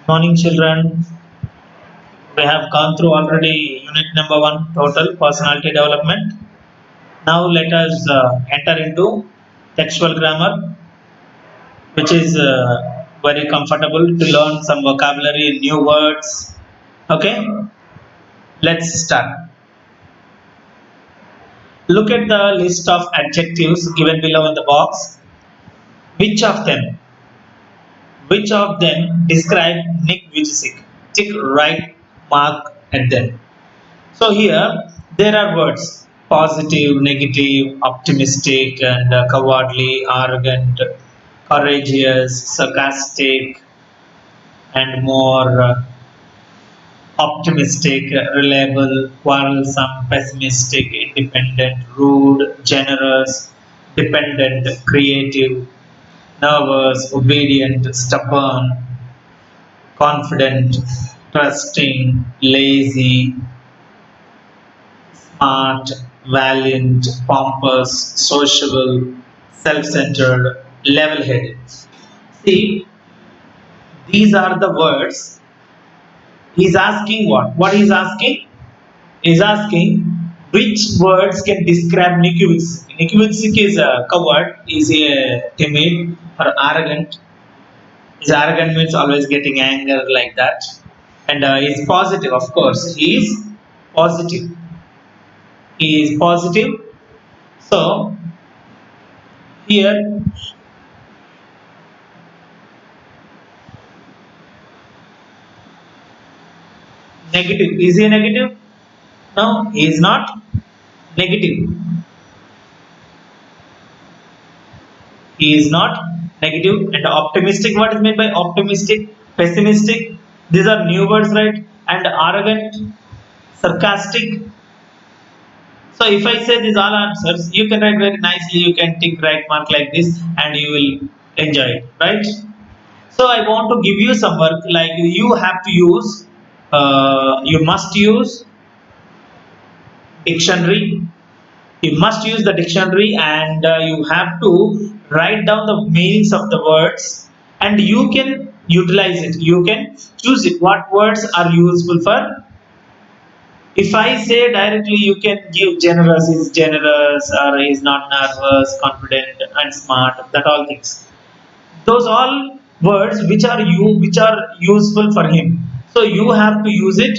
Morning, children. We have gone through already unit number one, total personality development. Now let us enter into textual grammar, which is very comfortable to learn some vocabulary, new words. Okay, let's start. Look at the list of adjectives given below in the box. Which of them? Which of them describe Nick Vujicic? Tick right mark at them. So here there are words positive, negative, optimistic, and cowardly, arrogant, courageous, sarcastic, and more optimistic, reliable, quarrelsome, pessimistic, independent, rude, generous, dependent, creative, nervous, obedient, stubborn, confident, trusting, lazy, smart, valiant, pompous, sociable, self-centered, level-headed. See, these are the words. He's asking what? What he's asking? He's asking which words can describe Nicky Vujicic. Nicky Vujicic is a coward, is a timid or arrogant. His arrogant means always getting anger like that. And he's positive, of course. He is positive. He is positive. So here negative. Is he negative? No, he is not negative. He is not negative and optimistic. What is meant by optimistic? Pessimistic. These are new words, right? And arrogant, sarcastic. So if I say these all answers, you can write very nicely. You can tick right mark like this, and you will enjoy it, right? So I want to give you some work. Like you have to use, you must use dictionary. You must use the dictionary, and you have to write down the meanings of the words, and you can utilize it. You can choose it. What words are useful for? If I say directly, you can give generous is generous, or is not nervous, confident, and smart. That all things. Those all words which are useful for him. So you have to use it.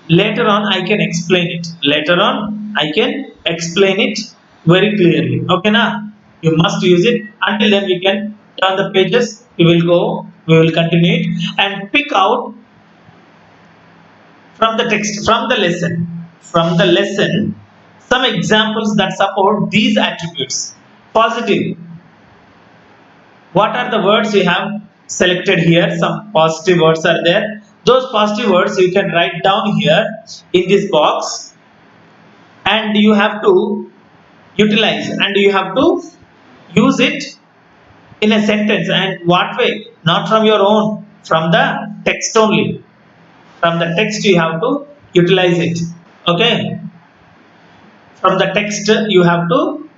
Later on I can explain it. Later on I can explain it very clearly. Okay now? You must use it. Until then we can turn the pages. We will continue it and pick out from the text, from the lesson, some examples that support these attributes. Positive. What are the words you have selected here? Some positive words are there. Those positive words you can write down here in this box, and you have to utilize, and you have to use it in a sentence. And what way? Not from your own, from the text only. From the text you have to utilize it. Okay? From the text you have to,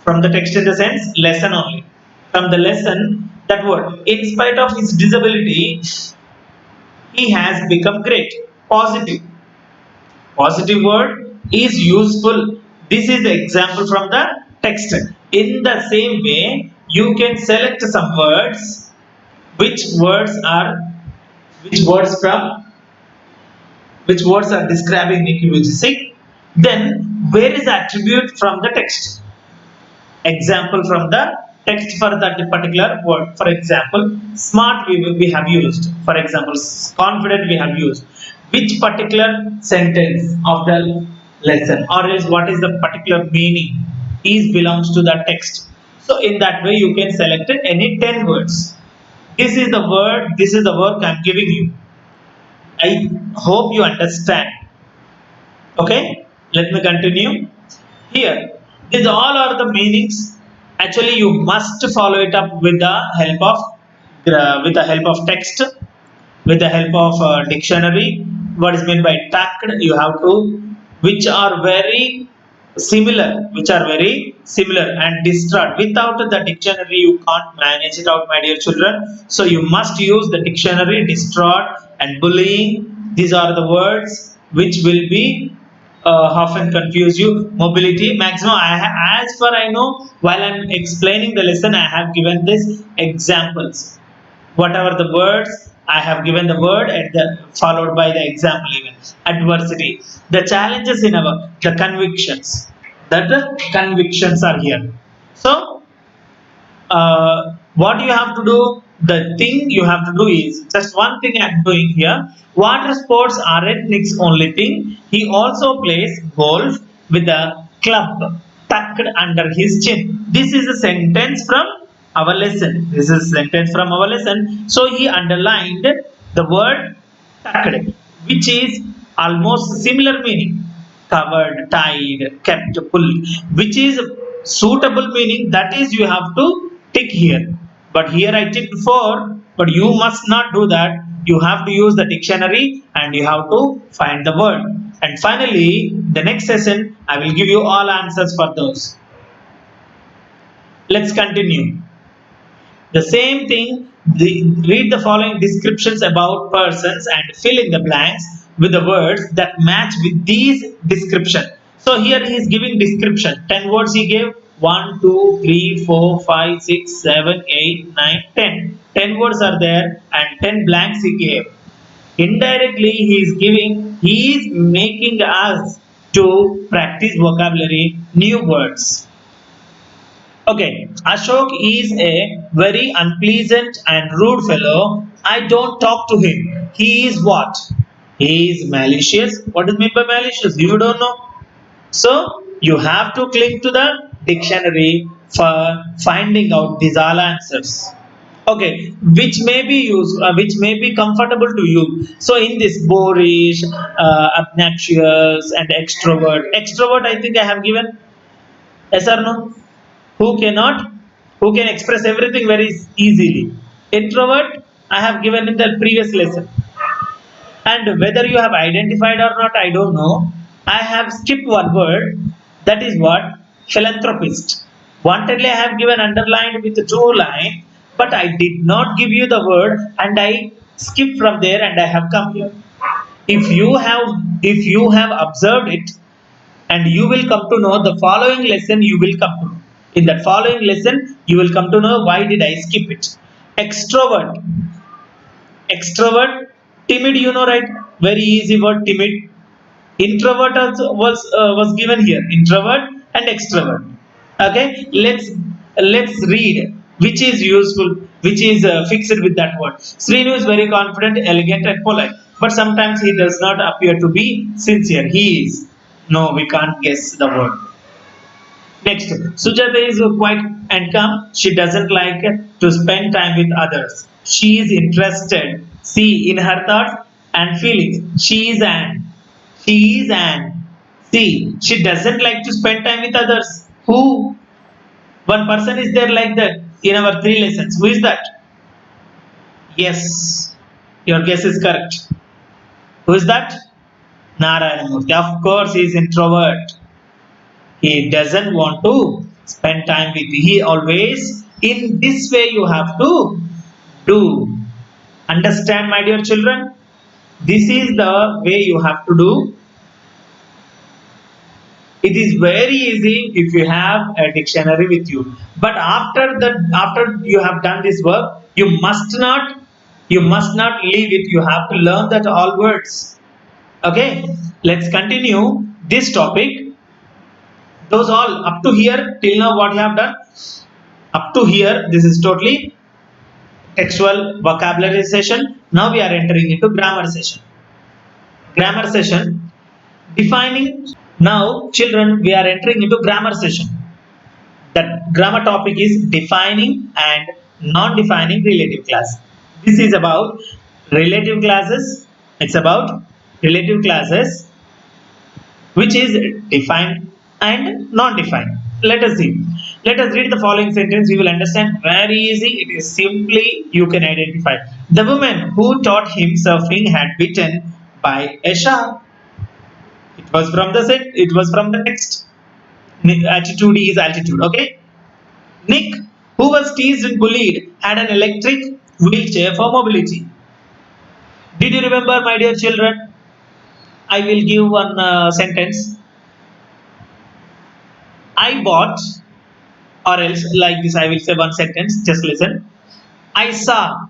from the text in the sense lesson only. From the lesson, that word. In spite of his disability, he has become great. Positive. Positive word is useful. This is the example from the text. In the same way, you can select some words. Which words are, which words from, which words are describing Nicky Vujicic? Then where is the attribute from the text? Example from the text for that particular word. For example, smart we have used. For example, confident we have used. Which particular sentence of the lesson, or is what is the particular meaning is belongs to the text. So in that way you can select any 10 words. This is the word, this is the work I am giving you. I hope you understand. Okay, let me continue. Here, these all are the meanings. Actually, you must follow it up with the help of text, with the help of dictionary. What is meant by tact? You have to, which are very similar, which are very similar, and distraught. Without the dictionary you can't manage it out, my dear children. So you must use the dictionary. Distraught and bullying, these are the words which will be often confuse you. Mobility, maximum, as far I know, while I'm explaining the lesson, I have given this examples. Whatever the words, I have given the word at the followed by the example. Even adversity, the challenges in our, the convictions, that the convictions are here. So what you have to do, the thing you have to do is just one thing I'm doing here. Water sports aren't Nick's only thing. He also plays golf with a club tucked under his chin. This is a sentence from our lesson. This is a sentence from our lesson. So he underlined the word tucked, which is almost similar meaning: covered, tied, kept, pulled, which is suitable meaning. That is, you have to tick here. But here I ticked 4, but you must not do that. You have to use the dictionary and you have to find the word. And finally, the next session, I will give you all answers for those. Let's continue. The same thing, read the following descriptions about persons and fill in the blanks with the words that match with these description. So here he is giving description. 10 words he gave. 1, 2, 3, 4, 5, 6, 7, 8, 9, 10. 10 words are there and 10 blanks he gave. Indirectly he is making us to practice vocabulary, new words. Okay, Ashok is a very unpleasant and rude fellow. I don't talk to him. He is what? He is malicious. What does mean by malicious? You don't know. So you have to cling to the dictionary for finding out these all answers. Okay, which may be used, which may be comfortable to you. So in this boorish, obnoxious, and extrovert. Extrovert, I think I have given. Yes or no? Who cannot, who can express everything very easily. Introvert, I have given in the previous lesson. And whether you have identified or not, I don't know. I have skipped one word, that is what? Philanthropist. Wantedly I have given underlined with 2 lines, but I did not give you the word and I skipped from there and I have come here. If you have observed it, and you will come to know the following lesson, you will come to know. In that following lesson, you will come to know why did I skip it. Extrovert. Extrovert, timid, you know, right? Very easy word, timid. Introvert also was given here. Introvert and extrovert. Okay, let's read which is useful, which is fixed with that word. Srinu is very confident, elegant, and polite, but sometimes he does not appear to be sincere. He is, no, we can't guess the word. Next, Sujata is quiet and calm. She doesn't like to spend time with others. She is interested, see, in her thoughts and feelings. She is an. See, she doesn't like to spend time with others. Who? One person is there like that in our 3 lessons. Who is that? Yes, your guess is correct. Who is that? Narayana Murthy. Of course, he is introvert. He doesn't want to spend time with you. He always, in this way you have to do. Understand, my dear children? This is the way you have to do. It is very easy if you have a dictionary with you. But after you have done this work, you must not leave it. You have to learn that all words. Okay, let's continue this topic. Those all up to here till now, what you have done up to here, this is totally textual vocabulary session. Now we are entering into grammar session. Grammar session, defining. Now children, we are entering into grammar session. That grammar topic is defining and non-defining relative class. This is about relative classes. It's about relative classes which is defined and non-defined. Let us see. Let us read the following sentence. You will understand very easy. It is simply you can identify. The woman who taught him surfing had bitten by a shark. It was from the text. Attitude is altitude. Okay. Nick, who was teased and bullied, had an electric wheelchair for mobility. Did you remember, my dear children? I will give one sentence. I bought, or else like this, I will say one sentence. Just listen. I saw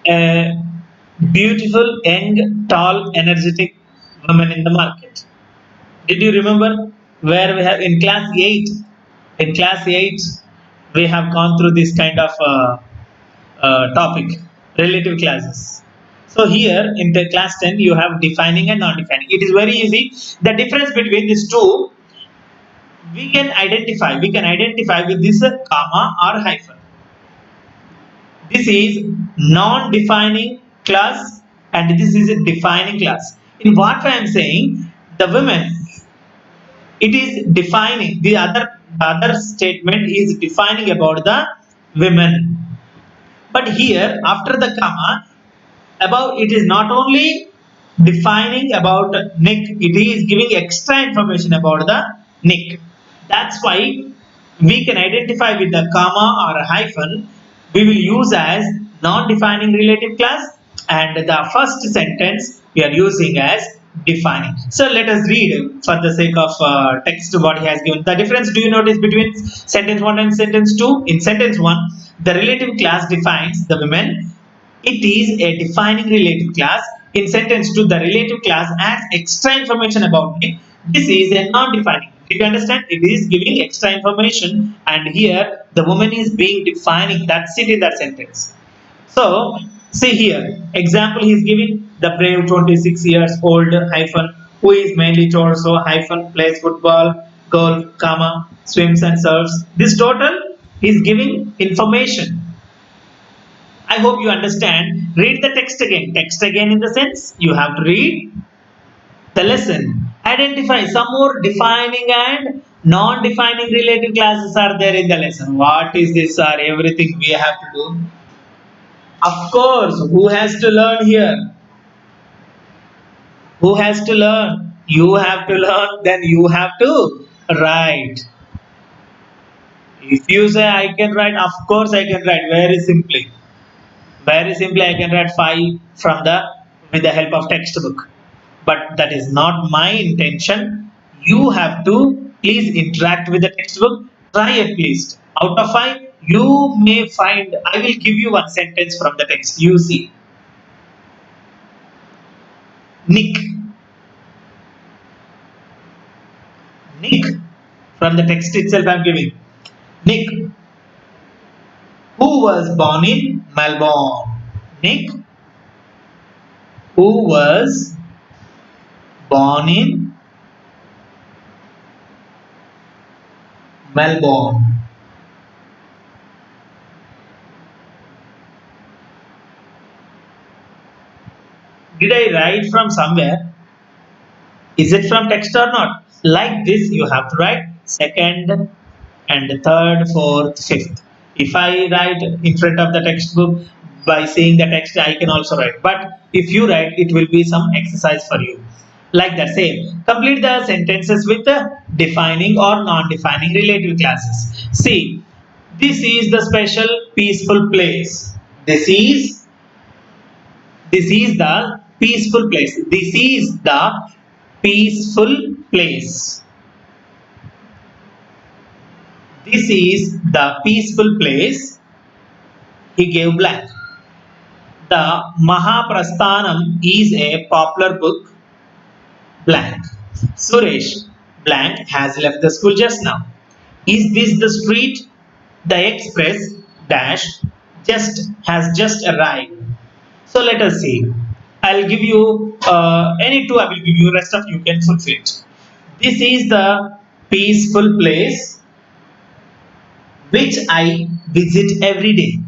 a beautiful, young, tall, energetic woman in the market. Did you remember where we have in class 8? In class 8, we have gone through this kind of topic, relative classes. So here in the class 10, you have defining and non-defining. It is very easy. The difference between these two, we can identify. We can identify with this comma or hyphen. This is non-defining class and this is a defining class. In what I am saying, the women, it is defining. The other statement is defining about the women. But here, after the comma, above it is not only defining about Nick, it is giving extra information about the Nick. That's why we can identify with the comma or a hyphen. We will use as non-defining relative class, and the first sentence we are using as defining. So let us read for the sake of text what he has given. The difference, do you notice between sentence 1 and sentence 2? In sentence 1, the relative class defines the women. It is a defining relative class. In sentence 2, the relative class adds extra information about me. This is a non-defining. Did you understand? It is giving extra information, and here the woman is being defining. That's it in that sentence. So, see here, example he is giving the brave 26 years old hyphen who is mainly torso hyphen plays football, golf, comma, swims and surfs. This total is giving information. I hope you understand. Read the text again. Text again in the sense you have to read the lesson. Identify some more defining and non-defining relative classes are there in the lesson. What is this, sir? Everything we have to do. Of course, who has to learn here? Who has to learn? You have to learn, then you have to write. If you say I can write, of course I can write very simply. Very simply, I can write 5 from the with the help of textbook. But that is not my intention. You have to please interact with the textbook. Try at least. Out of 5, you may find. I will give you one sentence from the text. You see, Nick. Nick. From the text itself, I am giving. Nick, who was born in Melbourne. Nick, who was born in Melbourne. Did I write from somewhere? Is it from text or not? Like this, you have to write second and third, fourth, fifth. If I write in front of the textbook by seeing the text, I can also write. But if you write, it will be some exercise for you. Like that, same. Complete the sentences with the defining or non-defining relative classes. See, this is the special peaceful place. This is this is the peaceful place. This is the peaceful place. This is the peaceful place. He gave blank. The Mahaprasthanam is a popular book. Blank. Suresh blank has left the school just now. Is this the street? The express dash just arrived. So let us see. I'll give you any two. I will give you. Rest of you can fulfill it. This is the peaceful place which I visit every day.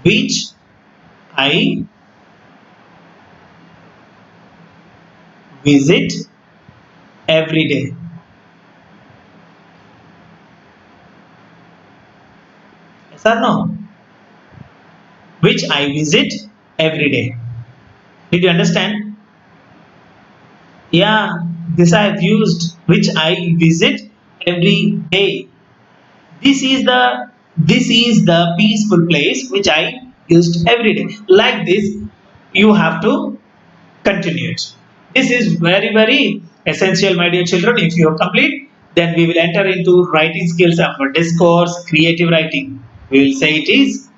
Which I visit every day. Yes or no? Which I visit every day. Did you understand? Yeah, this I have used, which I visit every day. This is the peaceful place which I used every day. Like this, you have to continue it. This is very essential, my dear children. If you complete, then we will enter into writing skills of discourse, creative writing. We will say it is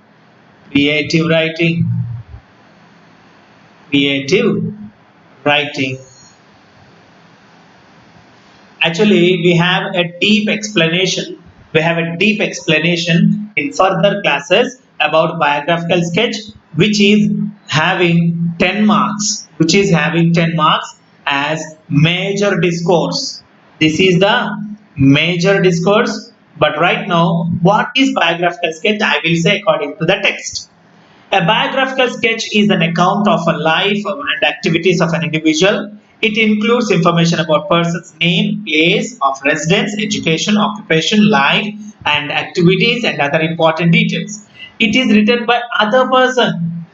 creative writing, creative writing. Actually, we have a deep explanation. We have a deep explanation in further classes about biographical sketch, which is having 10 marks, which is having 10 marks as major discourse. This is the major discourse. But right now, what is biographical sketch? I will say according to the text. A biographical sketch is an account of a life and activities of an individual. It includes information about person's name, place of residence, education, occupation, life and activities and other important details. It is written by other person.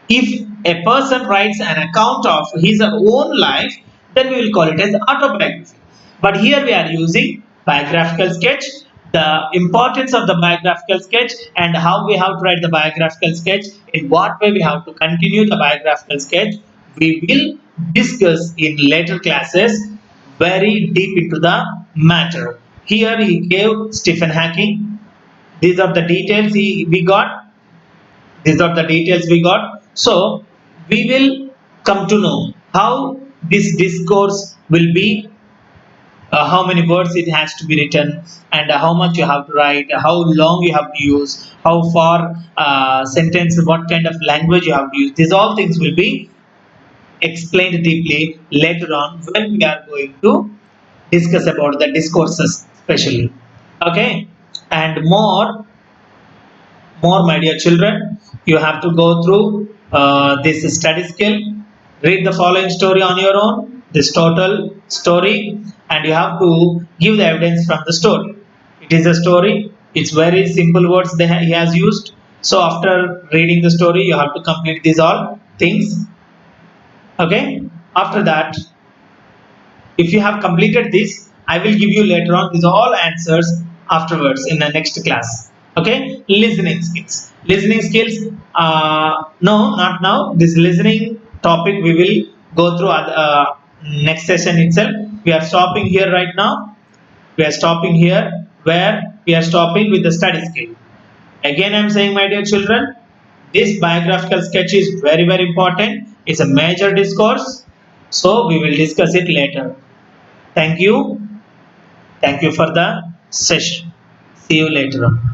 If a person writes an account of his own life, then we will call it as autobiography. But here we are using biographical sketch, the importance of the biographical sketch and how we have to write the biographical sketch, in what way we have to continue the biographical sketch. We will discuss in later classes very deep into the matter. Here he gave Stephen Hawking. These are the details we got. These are the details we got. So we will come to know how this discourse will be, how many words it has to be written, and how much you have to write, how long you have to use, how far sentence, what kind of language you have to use. These all things will be explained deeply later on when we are going to discuss about the discourses, especially. Okay, and more, my dear children, you have to go through this study skill. Read the following story on your own, this total story, and you have to give the evidence from the story. It is a story, it's very simple words he has used. So after reading the story, you have to complete these all things. Okay, after that, if you have completed this, I will give you later on these all answers afterwards in the next class. Okay, listening skills. Listening skills. No, not now. This listening topic we will go through next session itself. We are stopping here right now. We are stopping here where we are stopping with the study skill. Again, I am saying, my dear children, this biographical sketch is very important. It's a major discourse. So we will discuss it later. Thank you. Thank you for the session. See you later on.